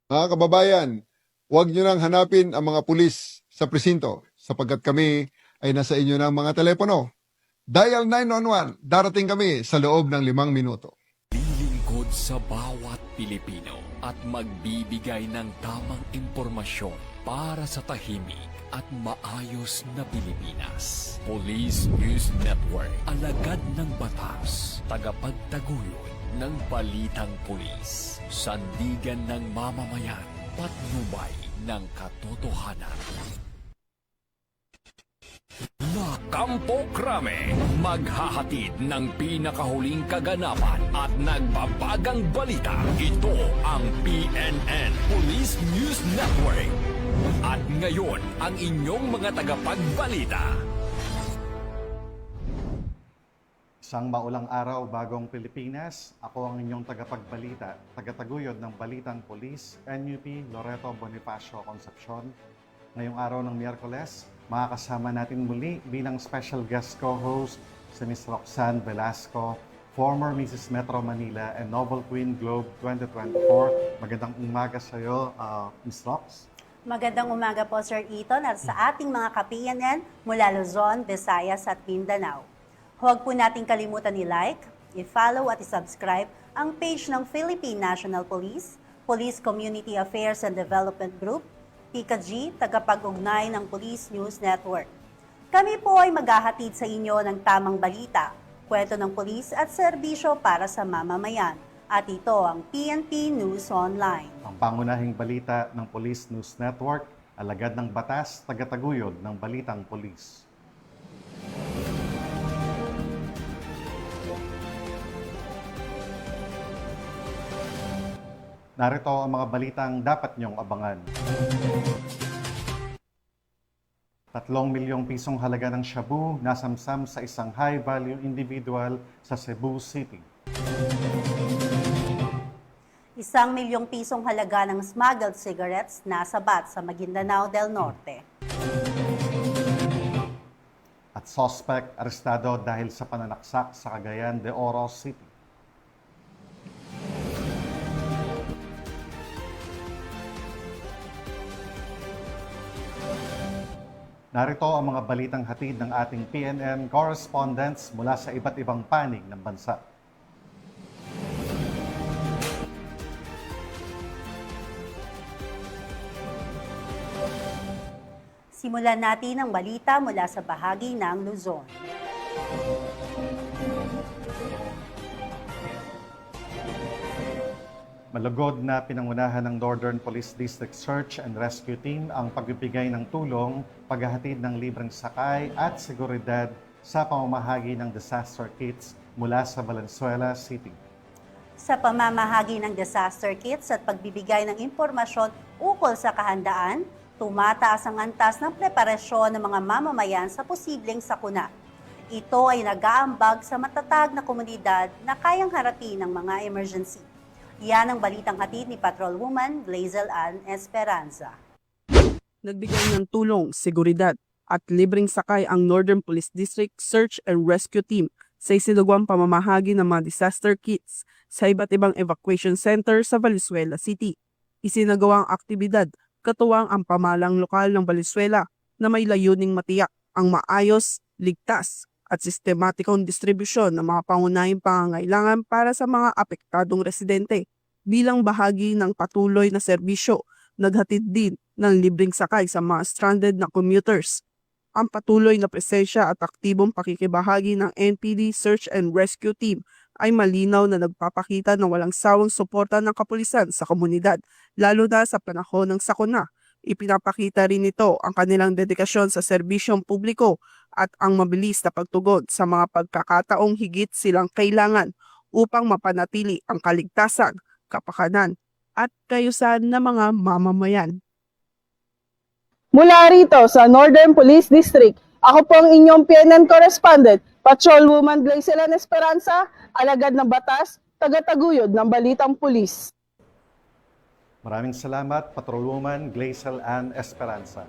Mga kababayan, huwag nyo nang hanapin ang mga pulis sa presinto sapagkat kami ay nasa inyo ng mga telepono. Dial 911, darating kami sa loob ng 5 minuto. Lilingkod sa bawat Pilipino at magbibigay ng tamang impormasyon para sa tahimik at maayos na Pilipinas. Police News Network, alagad ng batas, tagapagtaguyod ng balitang pulis, sandigan ng mamamayan, patnubay ng katotohanan. La Campo Crame, maghahatid ng pinakahuling kaganapan at nagbabagang balita. Ito ang PNN Police News Network. At ngayon, ang inyong mga tagapagbalita. Isang maulang araw, bagong Pilipinas. Ako ang inyong tagapagbalita, tagataguyod ng Balitang Pulis, NUP Loreto Bonifacio Concepcion. Ngayong araw ng Miyerkules, makakasama natin muli bilang special guest co-host si Ms. Roxanne Velasco, former Mrs. Metro Manila and Novel Queen Globe 2024. Magandang umaga sa iyo, Ms. Rox. Magandang umaga po, Sir Eton, at sa ating mga ka-PNN mula Luzon, Visayas at Mindanao. Huwag po nating kalimutan i-like, i-follow at i-subscribe ang page ng Philippine National Police, Police Community Affairs and Development Group, PICAG, tagapag-ugnay ng Police News Network. Kami po ay maghahatid sa inyo ng tamang balita, kwento ng pulis at serbisyo para sa mamamayan. At ito ang PNP News Online. Ang pangunahing balita ng Police News Network, alagad ng batas, tagataguyod ng Balitang Pulis. Narito ang mga balitang dapat niyong abangan. 3 milyong pisong halaga ng shabu nasamsam sa isang high-value individual sa Cebu City. 1 milyong pisong halaga ng smuggled cigarettes nasabat sa Maguindanao del Norte. At suspect arestado dahil sa pananaksak sa Cagayan de Oro City. Narito ang mga balitang hatid ng ating PNN correspondents mula sa iba't ibang panig ng bansa. Simulan natin ang balita mula sa bahagi ng Luzon. Malugod na pinangunahan ng Northern Police District Search and Rescue Team ang pagbibigay ng tulong, paghahatid ng libreng sakay at seguridad sa pamamahagi ng disaster kits mula sa Valenzuela City. Sa pamamahagi ng disaster kits at pagbibigay ng impormasyon ukol sa kahandaan, tumataas ang antas ng preparasyon ng mga mamamayan sa posibleng sakuna. Ito ay nag-aambag sa matatag na komunidad na kayang harapin ng mga emergency. Yan ang balitang hatid ni Patrolwoman Glazel Ann Esperanza. Nagbigay ng tulong, seguridad at libreng sakay ang Northern Police District Search and Rescue Team sa isinagawang pamamahagi ng mga disaster kits sa iba't ibang evacuation center sa Valenzuela City. Isinagawa ang aktibidad katuwang ang pamahalang lokal ng Valenzuela na may layuning matiyak ang maayos, ligtas at sistematikong distribusyon ng mga pangunahing pangangailangan para sa mga apektadong residente. Bilang bahagi ng patuloy na serbisyo, naghatid din ng libreng sakay sa mga stranded na commuters. Ang patuloy na presensya at aktibong pakikibahagi ng NPD Search and Rescue Team ay malinaw na nagpapakita ng walang sawang suporta ng kapulisan sa komunidad, lalo na sa panahon ng sakuna. Ipinapakita rin nito ang kanilang dedikasyon sa serbisyong publiko at ang mabilis na pagtugon sa mga pagkakataong higit silang kailangan upang mapanatili ang kaligtasan, kapakanan at kayusan ng mga mamamayan. Mula rito sa Northern Police District, ako po ang inyong PNN correspondent, Patrolwoman Glazel Ann Esperanza, alagad ng batas, tagataguyod ng Balitang Pulis. Maraming salamat, Patrolwoman Glazel Ann Esperanza.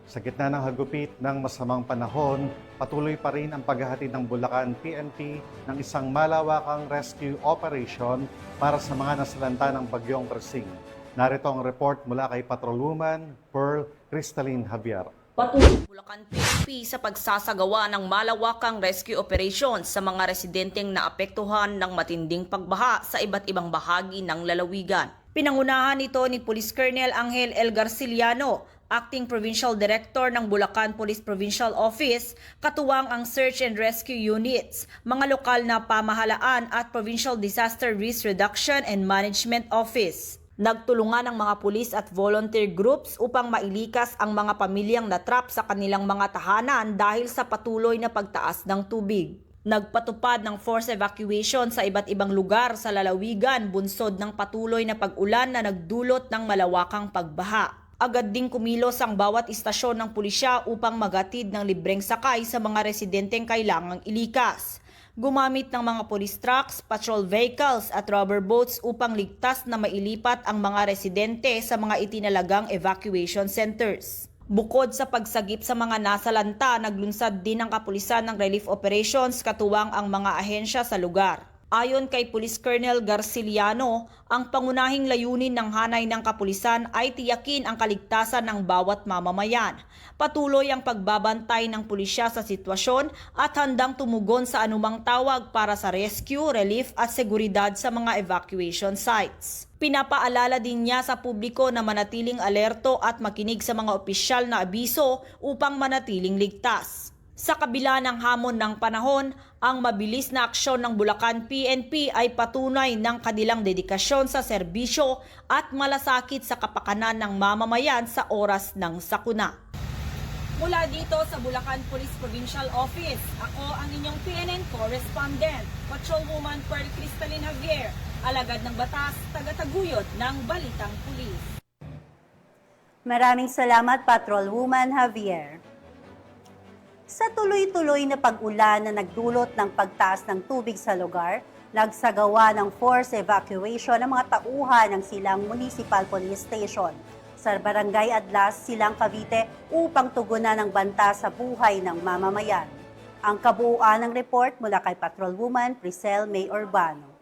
Sa gitna ng hagupit ng masamang panahon, patuloy pa rin ang paghahatid ng Bulacan PNP ng isang malawakang rescue operation para sa mga nasalanta ng bagyong Persing. Narito ang report mula kay Patrolwoman Pearl Crystalline Javier. Patuloy Bulacan PNP sa pagsasagawa ng malawakang rescue operations sa mga residenteng naapektuhan ng matinding pagbaha sa iba't ibang bahagi ng lalawigan. Pinangunahan ito ni Police Colonel Angel L. Garciliano, Acting Provincial Director ng Bulacan Police Provincial Office, katuwang ang Search and Rescue Units, mga lokal na pamahalaan at Provincial Disaster Risk Reduction and Management Office. Nagtulungan ang mga pulis at volunteer groups upang mailikas ang mga pamilyang natrap sa kanilang mga tahanan dahil sa patuloy na pagtaas ng tubig. Nagpatupad ng force evacuation sa iba't ibang lugar sa lalawigan bunsod ng patuloy na pag-ulan na nagdulot ng malawakang pagbaha. Agad ding kumilos ang bawat istasyon ng pulisya upang magatid ng libreng sakay sa mga residenteng kailangang ilikas. Gumamit ng mga police trucks, patrol vehicles at rubber boats upang ligtas na mailipat ang mga residente sa mga itinalagang evacuation centers. Bukod sa pagsagip sa mga nasa lanta, naglunsad din ang kapulisan ng relief operations katuwang ang mga ahensya sa lugar. Ayon kay Police Colonel Garciliano, ang pangunahing layunin ng hanay ng kapulisan ay tiyakin ang kaligtasan ng bawat mamamayan. Patuloy ang pagbabantay ng pulisya sa sitwasyon at handang tumugon sa anumang tawag para sa rescue, relief at seguridad sa mga evacuation sites. Pinapaalala din niya sa publiko na manatiling alerto at makinig sa mga opisyal na abiso upang manatiling ligtas. Sa kabila ng hamon ng panahon, ang mabilis na aksyon ng Bulacan PNP ay patunay ng kanilang dedikasyon sa serbisyo at malasakit sa kapakanan ng mamamayan sa oras ng sakuna. Mula dito sa Bulacan Police Provincial Office, ako ang inyong PNN correspondent, Patrolwoman Pearl Crystalline Javier, alagad ng batas, tagataguyod ng Balitang Pulis. Maraming salamat, Patrolwoman Javier. Sa tuloy-tuloy na pag-ulan na nagdulot ng pagtaas ng tubig sa lugar, nagsagawa ng forced evacuation ng mga tauhan ng Silang Municipal Police Station sa Barangay Adlas, Silang Cavite upang tugunan ng banta sa buhay ng mamamayan. Ang kabuuan ng report mula kay Patrolwoman Priscel May Urbano.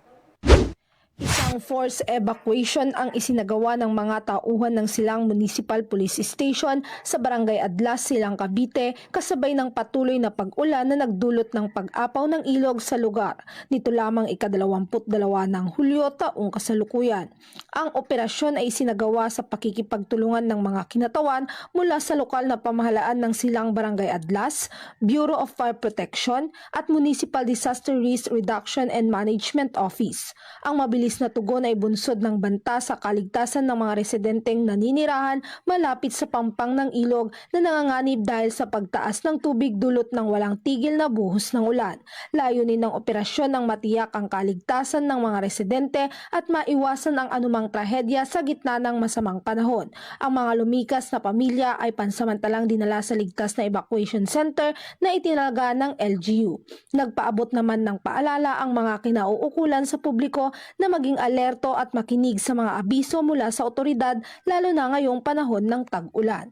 Isang forced evacuation ang isinagawa ng mga tauhan ng Silang Municipal Police Station sa Barangay Adlas, Silang Cavite kasabay ng patuloy na pag-ulan na nagdulot ng pag-apaw ng ilog sa lugar. Nito lamang ika-22 ng Hulyo taong kasalukuyan. Ang operasyon ay isinagawa sa pakikipagtulungan ng mga kinatawan mula sa lokal na pamahalaan ng Silang Barangay Adlas, Bureau of Fire Protection at Municipal Disaster Risk Reduction and Management Office. Ang mabilis na tugon ay bunsod ng banta sa kaligtasan ng mga residenteng naninirahan malapit sa pampang ng ilog na nanganganib dahil sa pagtaas ng tubig dulot ng walang tigil na buhos ng ulan. Layunin ng operasyon ng matiyak ang kaligtasan ng mga residente at maiwasan ang anumang trahedya sa gitna ng masamang panahon. Ang mga lumikas na pamilya ay pansamantalang dinala sa ligtas na evacuation center na itinalaga ng LGU. Nagpaabot naman ng paalala ang mga kinauukulan sa publiko na maging alerto at makinig sa mga abiso mula sa otoridad lalo na ngayong panahon ng tag-ulan.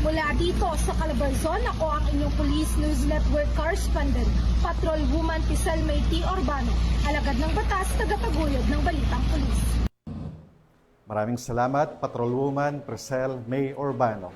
Mula dito sa Calabarzon, ako ang inyong Police News Network correspondent, Patrolwoman Priscel May Urbano, alagad ng batas, tagataguyod ng Balitang Pulis. Maraming salamat, Patrolwoman Priscel May Urbano.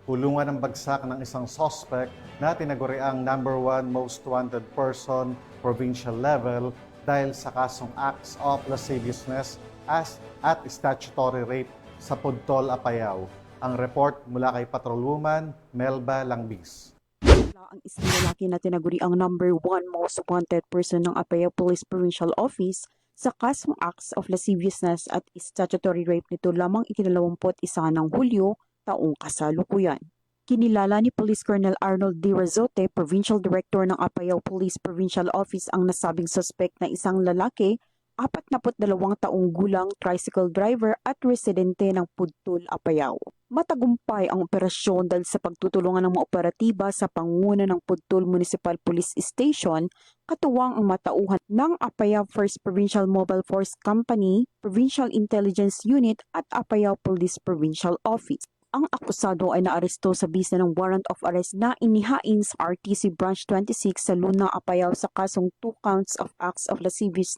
Pulungan ng bagsak ng isang suspect na tinaguriang #1 most wanted person provincial level dahil sa kasong acts of lasciviousness at statutory rape sa Pudtol, Apayao. Ang report mula kay Patrolwoman Melba Langbis. Ang isang lalaki na tinaguri ang #1 most wanted person ng Apayao Police Provincial Office sa kasong acts of lasciviousness at statutory rape nito lamang ika-21 ng Hulyo taong kasalukuyan. Kinilala ni Police Colonel Arnold D. Razote, Provincial Director ng Apayao Police Provincial Office ang nasabing suspect na isang lalaki, 42 taong gulang, tricycle driver at residente ng Pudtol, Apayao. Matagumpay ang operasyon dahil sa pagtutulungan ng mga operatiba sa pangunguna ng Pudtol Municipal Police Station, katuwang ang matauhan ng Apayao 1st Provincial Mobile Force Company, Provincial Intelligence Unit at Apayao Police Provincial Office. Ang akusado ay naaresto sa bisa ng warrant of arrest na inihain sa RTC Branch 26 sa Luna, Apayao sa kasong 2 counts of acts of lasciviousness